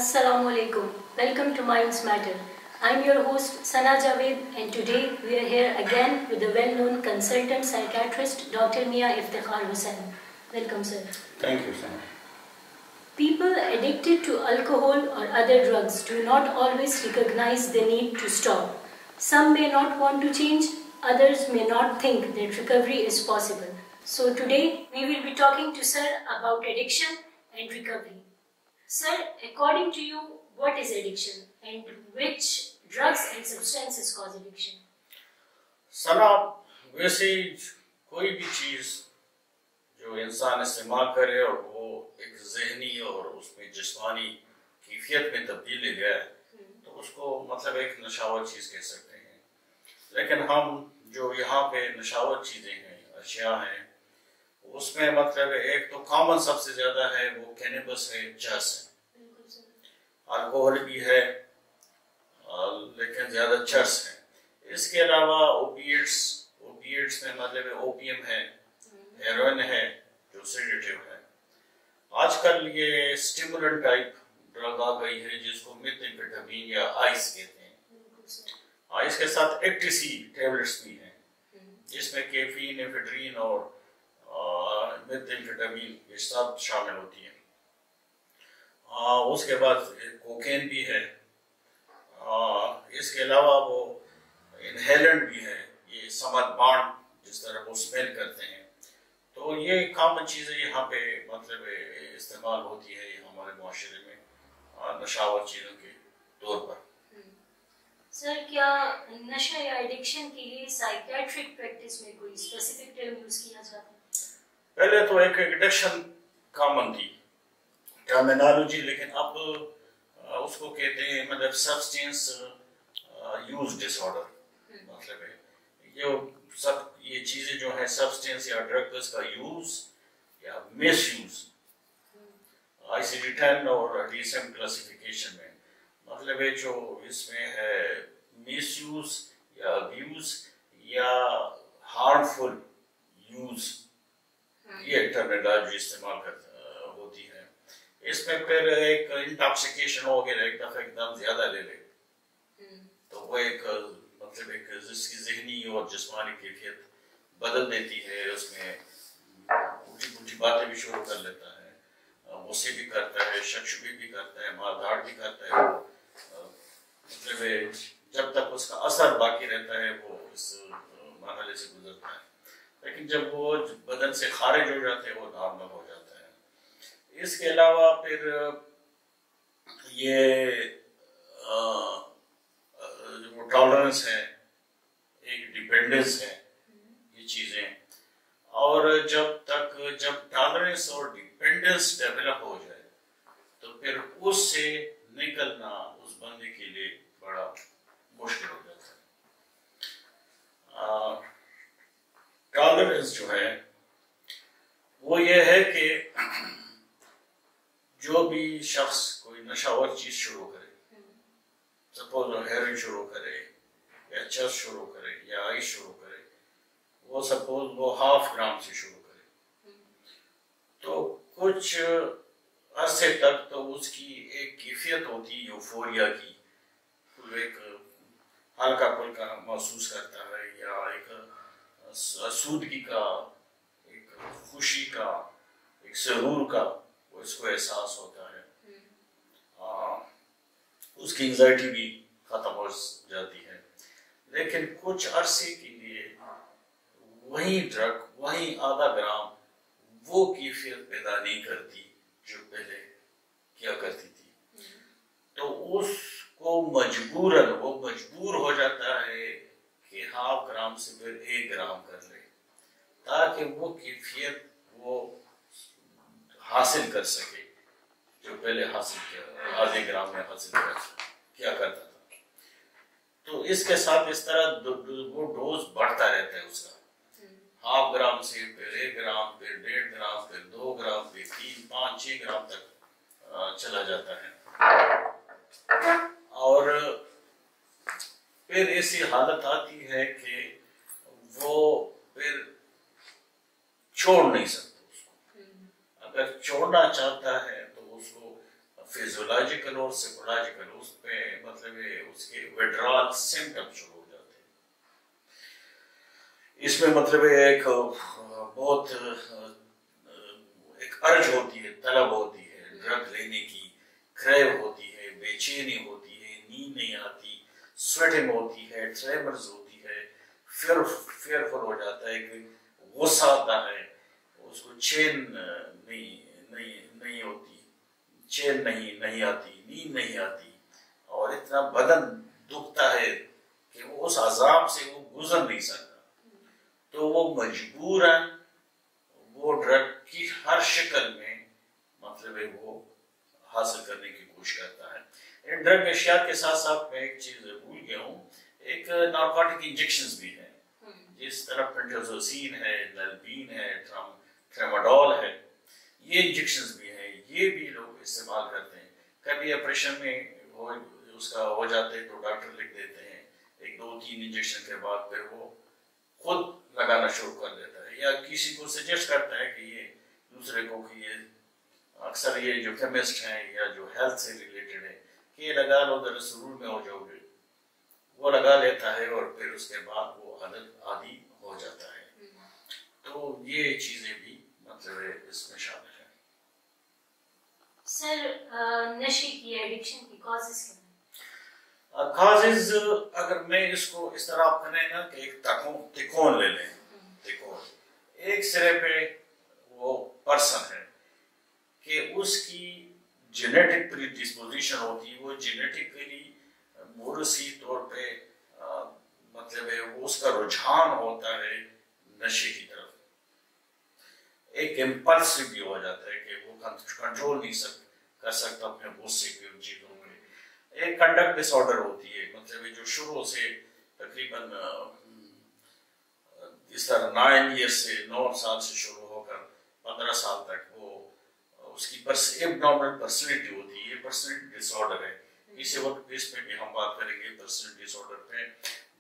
Assalamu alaikum. Welcome to Minds Matter. I'm your host Sana Javed, and today we are here again with the well-known consultant psychiatrist Dr. Mia Iftikhar Hussain. Welcome, sir. Thank you, Sana. People addicted to alcohol or other drugs do not always recognize the need to stop. Some may not want to change, others may not think that recovery is possible. So today we will be talking to Sir about addiction and recovery. Sir, according to you, what is addiction and which drugs and substances cause addiction? सना, वैसे कोई भी चीज़ जो इंसान इस्तेमाल करे और वो एक ज़हनी और उसमें जिस्मानी कैफियत में तब्दील ले गया तो उसको मतलब एक नशावर चीज़ कह सकते हैं। लेकिन हम जो यहाँ पे नशावर चीज़ें हैं, अशिया हैं, उसमें मतलब एक तो कॉमन सबसे ज़्यादा है वो कैनबिस है, चरस है, अल्कोहल भी है लेकिन ज़्यादा चरस है। इसके अलावा ओपिएट्स में मतलब ओपियम है, हेरोइन है जो सेडेटिव है। आजकल ये स्टिमुलेंट टाइप ड्रग आ गई है जिसको मेथाम्फेटामिन या आइस कहते हैं। आइस के साथ एक्टिसी टेबलेट्स भी हैं जिसमें कैफीन, एफेड्रीन और मेथाम्फेटामिन ये सब शामिल होती हैं। उसके बाद कोकेन भी है। इसके अलावा वो इनहेलेंट भी है, ये समर बांड जिस तरह वो स्मेल करते हैं। तो ये कॉमन चीज़ें यहाँ पे मतलब इस्तेमाल होती है हमारे माशरे में नशावर चीज़ों के तौर पर। सर, क्या नशा या एडिक्शन के लिए साइकियाट्रिक प्रैक्टिस में कोई स्पेसिफिक टर्म यूज किया जाता है? पहले तो एक एडिक्शन कॉमन थी टर्मिनोलॉजी, लेकिन अब उसको कहते हैं मतलब सब्सटेंस यूज डिसऑर्डर। मतलब ये चीजें जो है सब्सटेंस या ड्रग्स का यूज या मिसयूज ICD-10 और DSM क्लासिफिकेशन में मतलब है जो इसमें है मिसयूज या अब्यूज या हार्मफुल यूज, ये टर्मिनोलॉजी इस्तेमाल होती है। इसमें फिर एक इंटॉक्सिकेशन हो गया, एक दफा एकदम ज्यादा ले ले तो वो एक मतलब एक जिसकी ज़हनी और जिस्मानी कैफियत बदल देती है। उसमें उल्टी बातें भी शुरू कर लेता है, गुस्से भी करता है, शक भी करता है, मारधाड़ भी करता है। मतलब जब तक उसका असर बाकी रहता है वो इस मरहले से गुजरता है, लेकिन जब वो बदन से खारिज हो जाते हैं वो नॉर्मल हो जाता है। इसके अलावा फिर ये टॉलरेंस है, एक डिपेंडेंस है, ये चीजें। और जब टॉलरेंस और डिपेंडेंस डेवलप हो जाए तो फिर उससे निकलना उस बंदे के लिए बड़ा मुश्किल हो जाता है। टॉलरेंस जो है वो ये है कि जो भी शख्स कोई नशावर चीज शुरू करे, सपोज हेरोइन शुरू करे या चरस शुरू करे या आइस शुरू करे, वो सपोज वो 1/2 ग्राम से शुरू करे तो कुछ अरसे तक तो उसकी एक कैफियत होती है यूफोरिया की, एक हल्का फुल्का महसूस करता है या एक आसूदगी का, एक खुशी का, एक सरूर का वो इसको एहसास होता है। उसकी एंजाइटी भी खत्म हो जाती है। लेकिन कुछ अरसे के लिए वही ड्रग, वही आधा ग्राम वो कैफियत पैदा नहीं करती जो पहले क्या करती थी। तो उसको मजबूर हो जाता है कि 1/2 ग्राम से फिर 1 ग्राम कर ले ताकि वो कैफियत वो हासिल कर सके जो पहले हासिल किया, आधे ग्राम में हासिल किया करता था। तो इसके साथ इस तरह वो डोज बढ़ता रहता है उसका, 1/2 ग्राम से फिर 1 ग्राम, फिर 1.5 ग्राम, फिर 2 ग्राम, फिर 3, 5, 6 ग्राम तक चला जाता है। और फिर ऐसी हालत आती है कि वो फिर छोड़ नहीं सकता उसको। अगर छोड़ना चाहता है तो उसको فیزولوجیکل اور سائیکولوجیکل اس پہ مطلب اس کے وڈرال سمٹم شروع ہو جاتے ہیں. اس میں مطلب ایک بہت ایک ارج ہوتی ہے، طلب ہوتی ہے ڈرگ لینے کی، کریو ہوتی ہے، بے چینی ہوتی ہے، نیند نہیں آتی، سویٹنگ ہوتی ہے، ٹریمرز ہوتی ہے، فیئرفل ہو جاتا ہے کہ غصہ آتا ہے، اس کو چین نہیں ہوتی، چین نہیں آتی، نیند نہیں آتی، اور اتنا بدن دکھتا ہے کہ وہ اس عذاب سے وہ گزر نہیں سکتا. تو وہ مجبوراً وہ ڈرگ کی ہر شکل میں مطلب وہ حاصل کرنے کی کوشش کرتا ہے. ان ڈرگ اشیاء کے ساتھ ساتھ میں ایک چیز بھول گیا ہوں، ایک نارکوٹک انجیکشنز بھی ہیں، جس طرح پینٹازوسین ہے، نلبین ہے، ٹریماڈول ہے، یہ انجیکشنز بھی ہیں، یہ بھی لوگ استعمال کرتے ہیں. کبھی آپریشن میں اس کا ہو جاتے ہیں تو ڈاکٹر لکھ دیتے ہیں 1-2-3 انجیکشن کے بعد پھر وہ خود لگانا شروع کر دیتا ہے، یا کسی کو سجیسٹ کرتا ہے کہ یہ دوسرے کو کہ یہ اکثر یہ جو کیمسٹ ہیں یا جو ہیلتھ سے ریلیٹڈ ہے کہ یہ لگا لو ذرا سرور میں ہو جاؤ گے، وہ لگا لیتا ہے اور پھر اس کے بعد وہ عادی ہو جاتا ہے. تو یہ چیزیں بھی مطلب اس میں شامل ہیں. سر نشے کی ایڈکشن کی کازز کیا ہیں؟ کازز اگر میں اس کو اس طرح آپ کریں نا کہ ایک تکون لے لیں، تکون ایک سرے پہ وہ پرسن ہے کہ اس کی جینیٹک پری ڈسپوزیشن ہوتی ہے، وہ جینیٹکلی موروثی طور پہ مطلب وہ اس کا رجحان ہوتا ہے نشے کی طرف. ایک امپلس بھی ہو جاتا ہے کہ وہ کنٹرول نہیں کر سکتا اپنے غصے کی ان چیزوں میں. ایک کنڈکٹ ڈس آرڈر ہوتی ہے، مطلب جو شروع سے تقریباً اس طرح 9 سال سے شروع ہو کر 15 سال تک وہ اس کی ابنارمل پرسنالٹی ہوتی ہے. یہ پرسنالٹی ڈس آرڈر ہے. اسی وقت اس پہ بھی ہم بات کریں گے پرسنالٹی ڈس آرڈر پہ.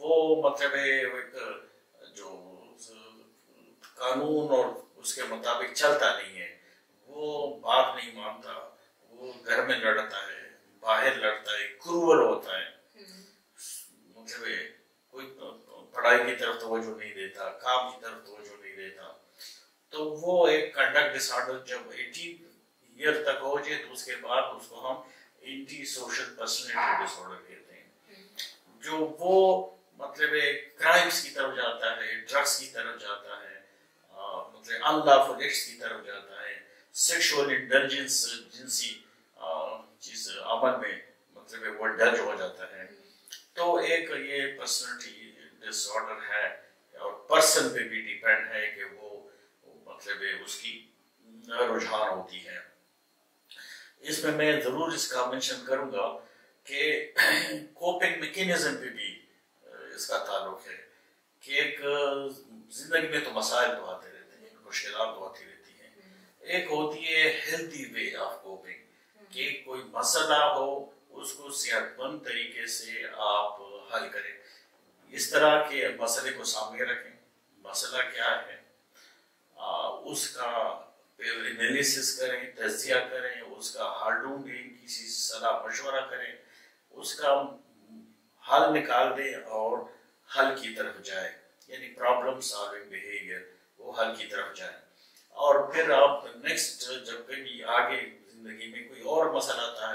وہ مطلب ایک جو قانون اور اس کے مطابق چلتا نہیں ہے، وہ بات نہیں مانتا، وہ گھر میں لڑتا ہے، باہر لڑتا ہے، کروول ہوتا ہے، مطلب کوئی پڑھائی کی طرف توجہ نہیں دیتا، کام کی طرف توجہ نہیں دیتا. تو وہ ایک کنڈکٹ ڈس آرڈر جب 18 ایئر تک ہو جائے تو اس کے بعد اس کو ہم اینٹی سوشل پرسنالٹی ڈس آرڈر کہتے ہیں. جو وہ مطلب کرائمز کی طرف جاتا ہے، ڈرگس کی طرف جاتا ہے، مطلب انلافل ایکٹس کی طرف جاتا ہے، سیکشول انڈلجنس جنسی چیز عمل میں مطلب وہ ڈج ہو جاتا ہے. تو ایک یہ پرسنالٹی ڈس آرڈر ہے اور پرسن پہ بھی ڈیپینڈ ہے کہ وہ مطلب اس کی رجحان ہوتی ہے. اس میں ضرور اس کا منشن کروں گا کہ کوپنگ میکینزم پہ بھی اس کا تعلق ہے کہ ایک زندگی میں تو مسائل تو آتے رہتے ہیں، مشکلات تو آتی رہتی ہیں. ایک ہوتی ہے ہیلتھی وے آف کوپنگ کہ کوئی مسئلہ ہو اس کو صحت مند طریقے سے آپ حل کریں. اس طرح کے مسئلے کو سامنے رکھیں، مسئلہ کیا ہے، اس کا انالیسس کریں، تجزیہ کریں، اس کا حل ڈھونڈیں، کسی صلاح مشورہ کریں، اس کا حل نکال دیں اور حل کی طرف جائیں، یعنی پرابلم سالونگ بیہیویئر، وہ حل کی طرف جائیں. اور پھر آپ نیکسٹ جب کبھی آگے زندگی میں کوئی اور مسئلہ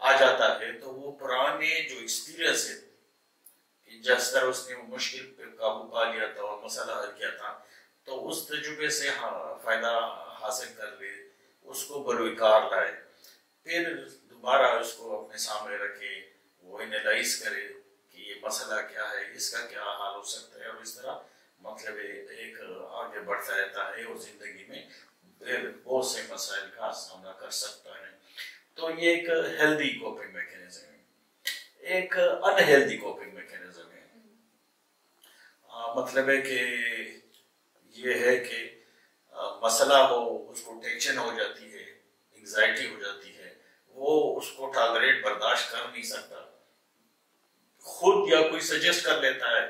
آ جاتا ہے تو وہ پرانے جو ایکسپیرئنس ہے، جس طرح اس نے مشکل پہ قابو پا لیا تھا اور مسئلہ حل کیا تھا، تو اس تجربے سے فائدہ حاصل کر لے، اس کو بروکار لائے، پھر دوبارہ اس کو اپنے سامنے رکھے، وہ انالائز کرے کہ یہ مسئلہ کیا ہے، اس کا کیا حل ہو سکتا ہے، اور اس طرح مطلب ایک آگے بڑھتا رہتا ہے اور زندگی میں پھر بہت سے مسائل کا سامنا کر سکتا ہے. تو یہ ایک ہیلدی کوپنگ میکینزم ہے. ایک انہیلدی کوپنگ میکینزم ہے، مطلب ہے کہ یہ ہے کہ مسئلہ ہو، اس کو ٹینشن ہو جاتی ہے، انگزائٹی ہو جاتی ہے، وہ اس کو ٹالریٹ برداشت کر نہیں سکتا، خود یا کوئی سجیسٹ کر لیتا ہے،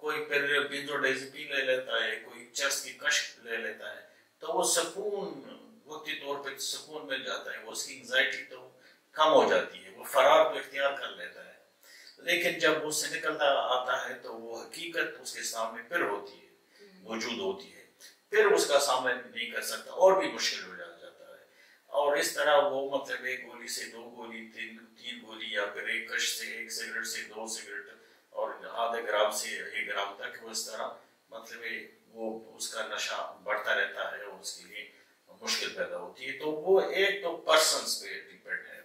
کوئی پھر بینزوڈائزپین لے لیتا ہے، کوئی چرس کی کشک لے لیتا ہے، تو وہ سکون وقتی طور پہ سکون مل جاتا ہے، وہ اس کی انگزائٹی تو कम हो जाती है, वो फरार को इख्तियार कर लेता है। लेकिन जब वो उससे निकलता आता है तो वो हकीकत उसके सामने फिर होती है, मौजूद होती है, फिर उसका सामना नहीं कर सकता और भी मुश्किल हो जाता है। और इस तरह वो मतलब एक गोली से 2 गोली, 3 गोली, या फिर एक कश से 1 सिगरेट से 2 सिगरेट, और आधे ग्राम से 1 ग्राम तक, वो इस तरह मतलब वो उसका नशा बढ़ता रहता है और उसके लिए मुश्किल पैदा होती है। तो वो एक तो पर्सन्स पे डिपेंड है।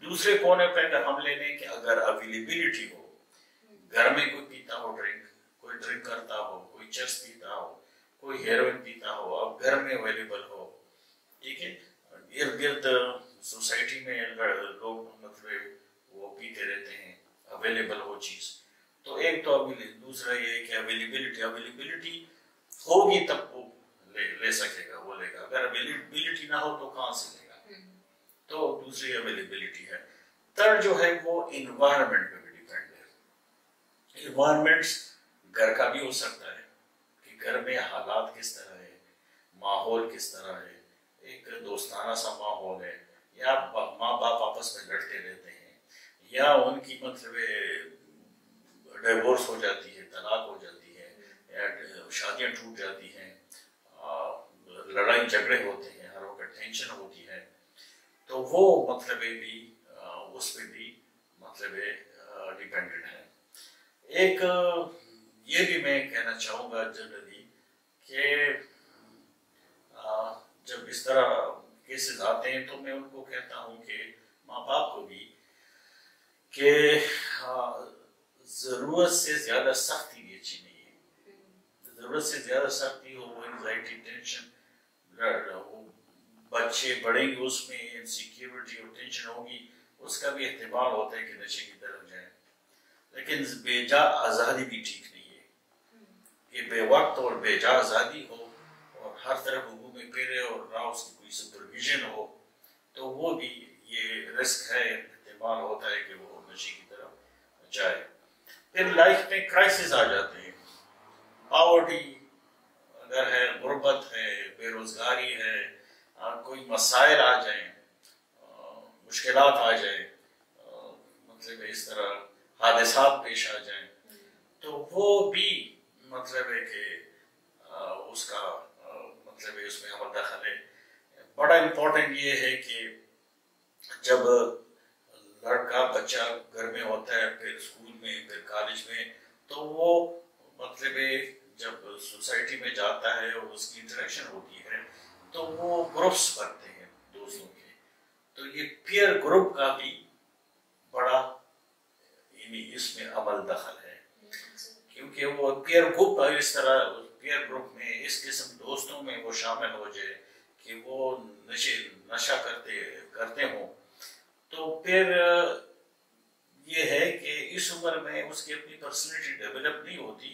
दूसरे कोने पे अगर हम ले लें कि अगर अवेलेबिलिटी हो, घर में कोई पीता हो ड्रिंक, कोई ड्रिंक करता हो, कोई चर्स पीता हो, कोई हेरोइन पीता हो, अब घर में अवेलेबल हो, ठीक है, इर्द गिर्द सोसाइटी में लोग मतलब वो पीते रहते हैं, अवेलेबल हो चीज, तो एक तो दूसरा ये है कि अवेलेबिलिटी होगी तब वो ले सकेगा, वो लेगा। अगर अवेलेबिलिटी ना हो तो कहाँ से लेगा? तो दूसरी अवेलेबिलिटी है। थर्ड जो है वो इन्वायरमेंट पे भी डिपेंड है। इन्वायरमेंट्स घर का भी हो सकता है कि घर में हालात किस तरह है, माहौल किस तरह है, एक दोस्ताना सा माहौल है, या माँ बाप आपस में लड़ते रहते हैं, या उनकी मतलब डिवोर्स हो जाती है, तलाक हो जाती है, या शादियां टूट जाती हैं, लड़ाई झगड़े होते हैं, हर वक्त टेंशन होती है, तो वो मतलब भी उस पर भी मतलब डिपेंडेंट है। एक ये भी मैं कहना चाहूँगा जनरली कि जब इस तरह केसेस आते हैं तो मैं उनको कहता हूँ कि माँ बाप को भी कि ज़रूरत से ज़्यादा सख्ती भी अच्छी नहीं है। ज़रूरत से ज़्यादा सख्ती हो, वो एंजाइटी, टेंशन, बच्चे बढ़ेंगे उसमें, इनसिक्योरिटी और टेंशन होगी, उसका भी एहतमाल होता है कि नशे की तरफ जाए। लेकिन बेजा आज़ादी भी ठीक नहीं है कि बेवक्त और बेजा आज़ादी हो और हर तरफ हुकूमत फेरे और ना उसकी कोई सुपरविजन हो, तो वो भी ये रिस्क है, एहतमाल होता है कि वो नशे की तरफ जाए। फिर लाइफ में क्राइसिस आ जाते हैं, पॉवर्टी अगर है, गुर्बत है, बेरोजगारी है, कोई मसाइल आ जाए, मुश्किलात आ जाए, मतलब इस तरह हादसात पेश आ जाए, तो वो भी मतलब है कि उसका मतलब उसमें अमल दखल है। बड़ा इम्पोर्टेंट ये है कि जब लड़का बच्चा घर में होता है, फिर स्कूल में, फिर कॉलेज में, तो वो मतलब जब सोसाइटी में जाता है और उसकी इंटरेक्शन होती है तो वो ग्रुप्स बनते हैं दोस्तों के, तो ये पीयर ग्रुप का भी बड़ा इसमें अमल दखल है, क्योंकि वो पीयर ग्रुप इस तरह पीयर ग्रुप में इस किस्म दोस्तों में वो शामिल हो जाए कि वो नशा करते हो, तो फिर ये है कि इस उम्र में उसकी अपनी पर्सनैलिटी डेवलप नहीं होती,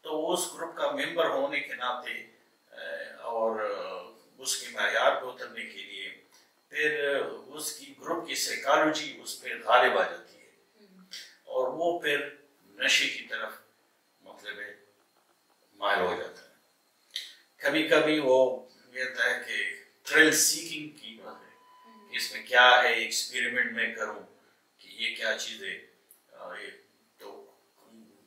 तो उस ग्रुप का मेंबर होने के नाते और उसके मयार को उतरने के लिए फिर उसकी ग्रुप की साइकोलॉजी उस पर गालिब आ जाती है और वो फिर नशे की तरफ मतलब मायल हो जाता है। कभी कभी वो कहता है कि थ्रिल सीकिंग की बात है कि इसमें क्या है, एक्सपेरिमेंट में करूं कि ये क्या चीज़ है, तो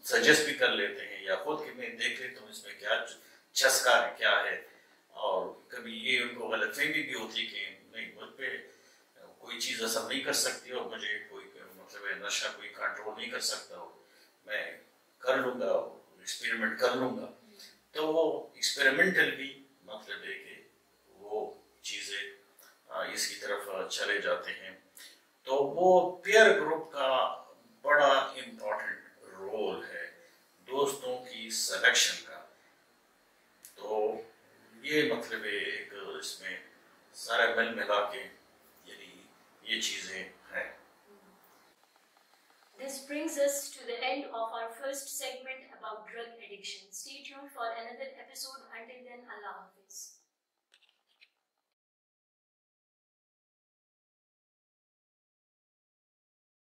सजेस्ट भी कर लेते हैं या खुद कि मैं देख लेता हूँ इसमें क्या चस्का है, क्या है। और कभी ये उनको गलतफहमी भी होती कि नहीं, मुझ पे कोई चीज़ असर नहीं कर सकती और मुझे कोई मतलब नशा कोई कंट्रोल नहीं कर सकता हो, मैं कर लूँगा, एक्सपेरिमेंट कर लूँगा। तो वो एक्सपेरिमेंटल भी मतलब है कि वो चीज़ें इसकी तरफ चले जाते हैं। तो वो पीयर ग्रुप का बड़ा इम्पोर्टेंट रोल है दोस्तों की सिलेक्शन का। तो ये मतलब एक इसमें सारा मिल मिला के यानी ये चीज़ें हैं। This brings us to the end of our first segment about drug addiction. Stay tuned for another episode. Until then, Allah Hafiz.